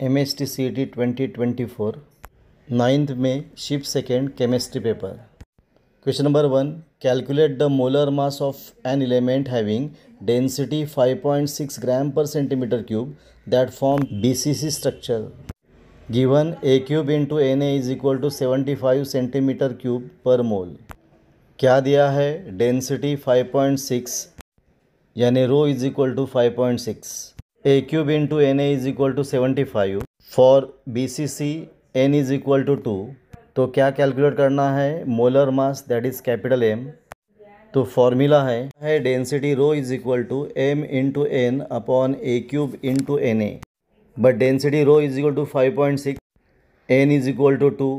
MSTCET 2024 9th में shift second chemistry paper. Question number 1, calculate the molar mass of an element having density 5.6 gram per centimetre cube that form BCC structure. Given A cube into Na is equal to 75 centimetre cube per mole. क्या दिया है? Density 5.6 यानी rho is equal to 5.6। A cube into Na is equal to 75। For BCC n is equal to 2। तो क्या calculate करना है? Molar mass that is capital M। तो formula है density rho is equal to M into N upon A cube into Na। But density rho is equal to 5.6, N is equal to 2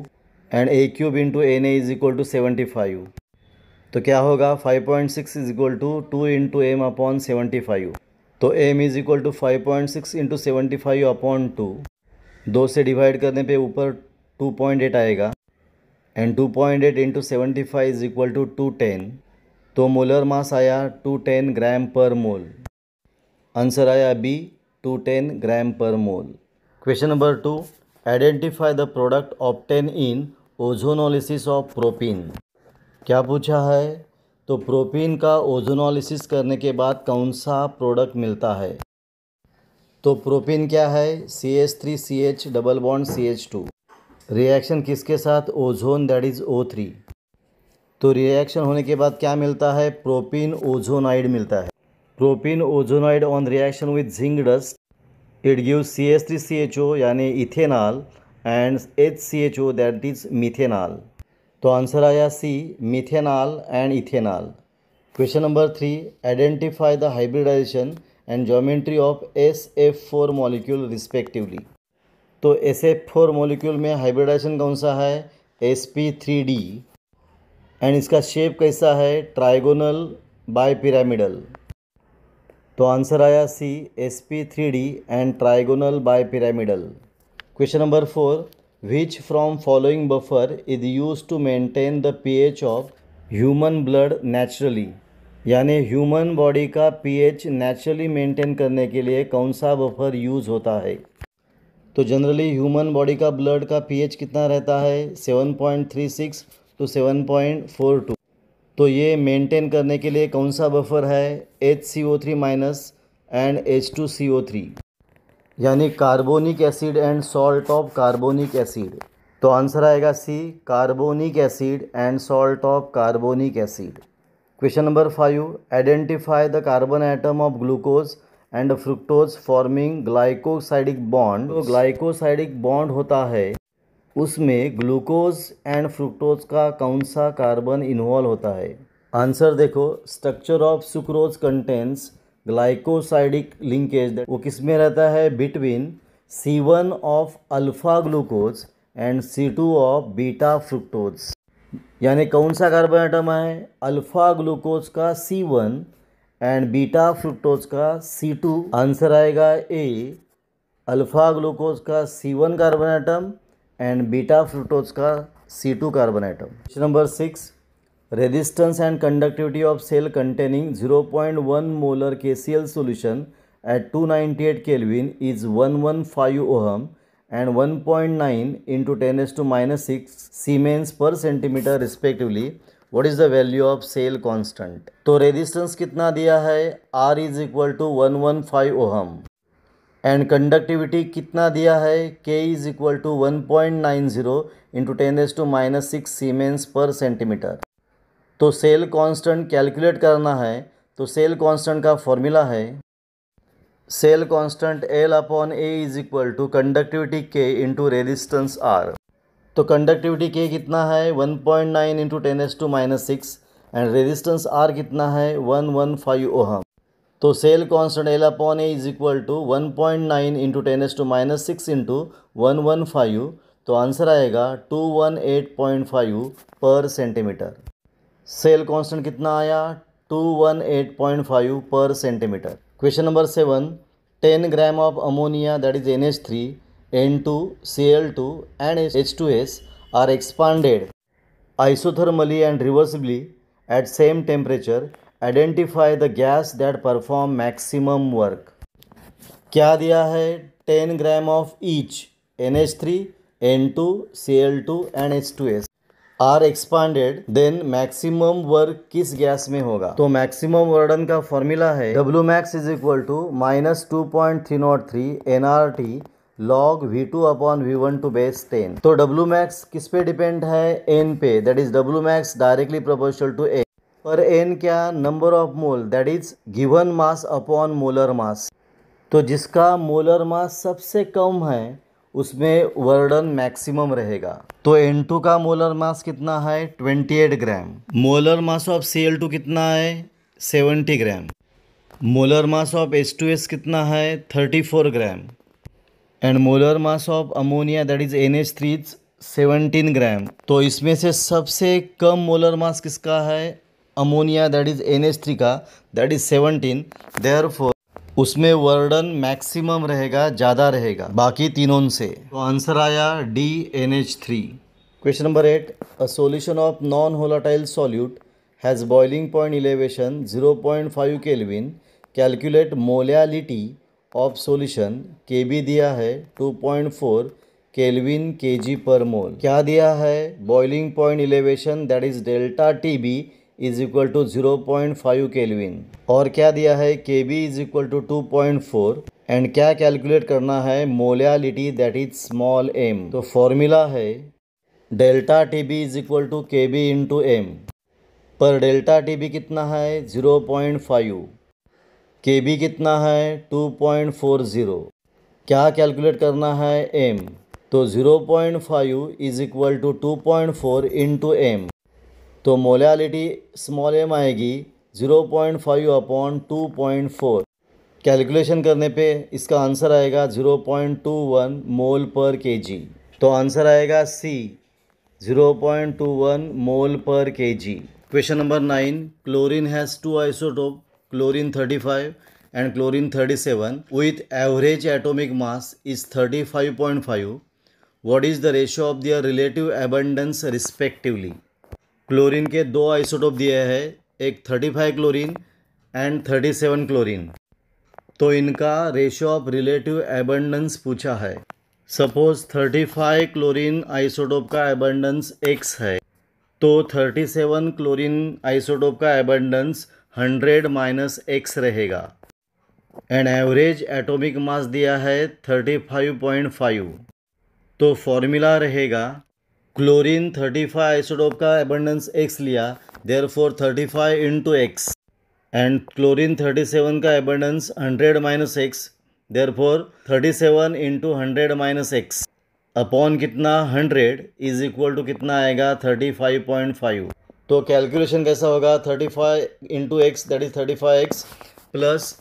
and A cube into Na is equal to 75। तो क्या होगा? 5.6 is equal to 2 into M upon 75। तो M is equal to 5.6 into 75 upon 2। 2 से divide करने पे ऊपर 2.8 आएगा and 2.8 into 75 is equal to 210। तो मोलर मास आया 210 ग्राम पर मोल। आंसर आया B, 210 gram per mole. Question number 2, identify the product obtain in ozonolysis of propene. क्या पूछा है? तो प्रोपीन का ओजोनोलिसिस करने के बाद कौन सा प्रोडक्ट मिलता है? तो प्रोपीन क्या है? CH3CH double bond CH2। Reaction किसके साथ? Ozone that is O3। तो रिएक्शन होने के बाद क्या मिलता है? प्रोपीन ओजोनाइड मिलता है। Propene ozonide on reaction with zinc dust it gives CH3CHO यानी ethanol and HCHO that is methanol. तो आंसर आया C, methanol and ethanol. Question number 3, identify the hybridization and geometry of SF4 molecule respectively. तो SF4 molecule में hybridisation कौन सा है? sp3d and इसका shape कैसा है? Trigonal bipyramidal. तो आंसर आया C, sp3d and trigonal bipyramidal. Question number 4, which from following buffer is used to maintain the pH of human blood naturally। यानी ह्यूमन बॉडी का pH naturally maintain करने के लिए कौन सा buffer use होता है? तो जनरली ह्यूमन बॉडी का ब्लड का pH कितना रहता है? 7.36 टू 7.42। तो ये मेंटेन करने के लिए कौन सा बफर है? HCO3 माइनस एंड H2CO3 यानी carbonic acid and salt of carbonic acid. तो आंसर आएगा C, carbonic acid and salt of carbonic acid. Question number 5, identify the carbon atom of glucose and fructose forming glycosidic bond. तो glycosidic bond होता है, उसमें glucose and fructose का कौन सा carbon involve होता है? आंसर देखो, structure of sucrose contains glycosidic linkage. वो किस में रहता है? Between C1 of alpha glucose and C2 of beta fructose. यानी कौन सा कार्बन एटम है? अल्फा ग्लूकोज का C1 एंड बीटा फ्रुक्टोज का C2। आंसर आएगा A, अल्फा ग्लूकोज का C1 carbon atom and beta fructose का C2 carbon atom. Question number 6, resistance and conductivity of cell containing 0.1 molar KCl solution at 298 Kelvin is 115 ohm and 1.9 into 10 to minus 6 Siemens per centimeter respectively. What is the value of cell constant? तो resistance कितना दिया है? R is equal to 115 ohm and conductivity कितना दिया है? K is equal to 1.90 into 10 to minus 6 Siemens per centimeter। तो cell constant calculate करना है। तो सेल कांस्टेंट का फॉर्मूला है cell constant L upon A is equal to conductivity K into resistance R। तो कंडक्टिविटी K कितना है? 1.9 into 10 to minus 6 and resistance R कितना है? 115 ओहम। तो cell constant L upon A is equal to 1.9 into 10 to minus 6 into 115। तो answer आएगा 218.5 पर centimetre. Cell constant कितना आया? 218.5 पर centimetre. Question number 7, 10 gram of ammonia that is NH3, N2, Cl2 and H2S are expanded isothermally and reversibly at same temperature. Identify the gas that perform maximum work। क्या दिया है? 10 gram of each NH3, N2, Cl2 and H2S are expanded then maximum work किस gas में होगा। तो maximum वर्डन का formula है W max is equal to -2.303 nRT log V2 upon V1 to base 10। तो W max किस पे डिपेंड है? N पे, that is W max directly proportional to N। पर N क्या? Number of mole, that is given mass upon molar mass. तो जिसका molar mass सबसे कम है उसमें वर्डन मैक्सिमम रहेगा। तो N2 का मोलर मास कितना है? 28 ग्राम। मोलर मास ऑफ Cl2 कितना है? 70 ग्राम। मोलर मास ऑफ H2S कितना है? 34 gram. And molar mass of ammonia that is NH3 17 gram. तो इसमें से सबसे कम मोलर मास किसका है? अमोनिया दैट इज NH3 का, दैट इज 17। देयरफॉर उसमें वर्डन मैक्सिमम रहेगा, ज़्यादा रहेगा बाकी तीनों से। तो आंसर आया D NH3। Question number 8, a solution of non volatile solute has boiling point elevation 0.5 kelvin. Calculate molality of solution. Kb दिया है 2.4 केल्विन Kg पर मोल। क्या दिया है? Boiling point elevation that is delta TB is equal to 0.5 kelvin. और क्या दिया है? Kb is equal to 2.4 and क्या कैलकुलेट करना है? Molality that is small m। तो फॉर्मूला है delta TB is equal to Kb into m। पर डेल्टा TB कितना है? 0.5। Kb कितना है? 2.40। क्या कैलकुलेट करना है? m। तो 0.5 is equal to 2.4 into m। तो मोलैलिटी स्मॉल m आएगी 0.5 अपॉन 2.4। कैलकुलेशन करने पे इसका आंसर आएगा 0.21 मोल पर kg। तो आंसर आएगा C 0.21 मोल पर kg। Question number 9, chlorine has two isotope, chlorine 35 and chlorine 37 with average atomic mass is 35.5. What is the ratio of their relative abundance respectively? Chlorine के दो isotope दिए हैं, एक 35 chlorine and 37 chlorine. तो इनका ratio of relative abundance पूछा है। Suppose 35 chlorine isotope का एबंडेंस x है, तो 37 क्लोरीन आइसोटोप का एबंडेंस 100 माइनस x रहेगा। एंड एवरेज एटॉमिक मास दिया है 35.5। तो फॉर्मूला रहेगा क्लोरीन 35 आइसोटोप का एबंडेंस x लिया, therefore 35 into x. And chlorine 37 का abundance 100 minus x, therefore 37 into 100 minus x upon कितना? 100 इज इक्वल टू कितना आएगा? 35.5। तो कैलकुलेशन कैसा होगा? 35 into X that is 35x plus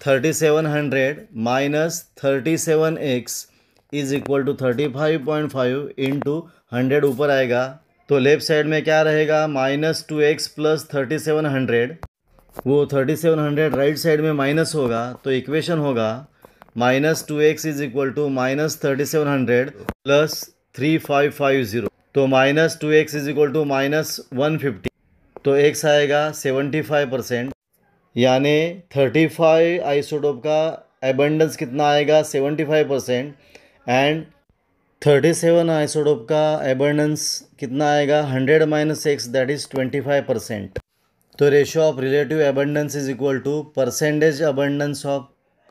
3700 minus 37x is equal to 35.5 into 100 ऊपर आएगा। तो लेफ्ट साइड में क्या रहेगा? -2x plus 3700। वो 3700 राइट साइड में माइनस होगा, तो इक्वेशन होगा -2x is equal to -3700 plus 3550। तो -2x इज इक्वल टू -150। तो x आएगा 75%, यानी 35 आइसोटोप का एबंडेंस कितना आएगा? 75%। एंड 37 आइसोटोप का एबंडेंस कितना आएगा? 100 माइनस एक्स दैट इज 25%। तो ratio of relative abundance is equal to percentage abundance of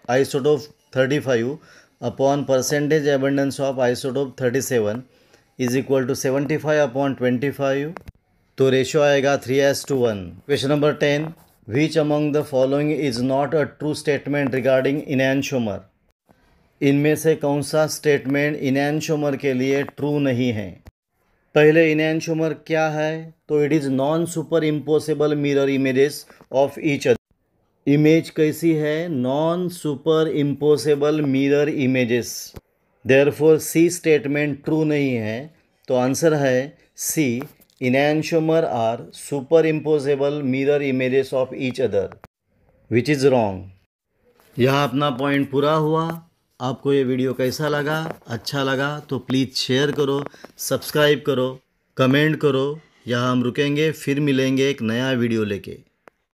isotope 35 upon percentage abundance of isotope 37 is equal to 75 upon 25। तो रेशियो आएगा 3:1। Question number 10, Which among the following is not a true statement regarding enantiomer? इनमें से कौन सा statement इनैंशोमर के लिए true नहीं है? पहले इनैंशोमर क्या है? तो it is non super impossible mirror images of each other. Image कैसी है? Non super impossible mirror images. Therefore C statement true नहीं है। तो आंसर है सी, enantiomer are superimposable mirror images of each other, which is wrong. यहाँ अपना point पूरा हुआ। आपको ये वीडियो कैसा लगा? अच्छा लगा तो प्लीज़ शेयर करो, सब्सक्राइब करो, कमेंट करो। यहाँ हम रुकेंगे, फिर मिलेंगे एक नया वीडियो लेके।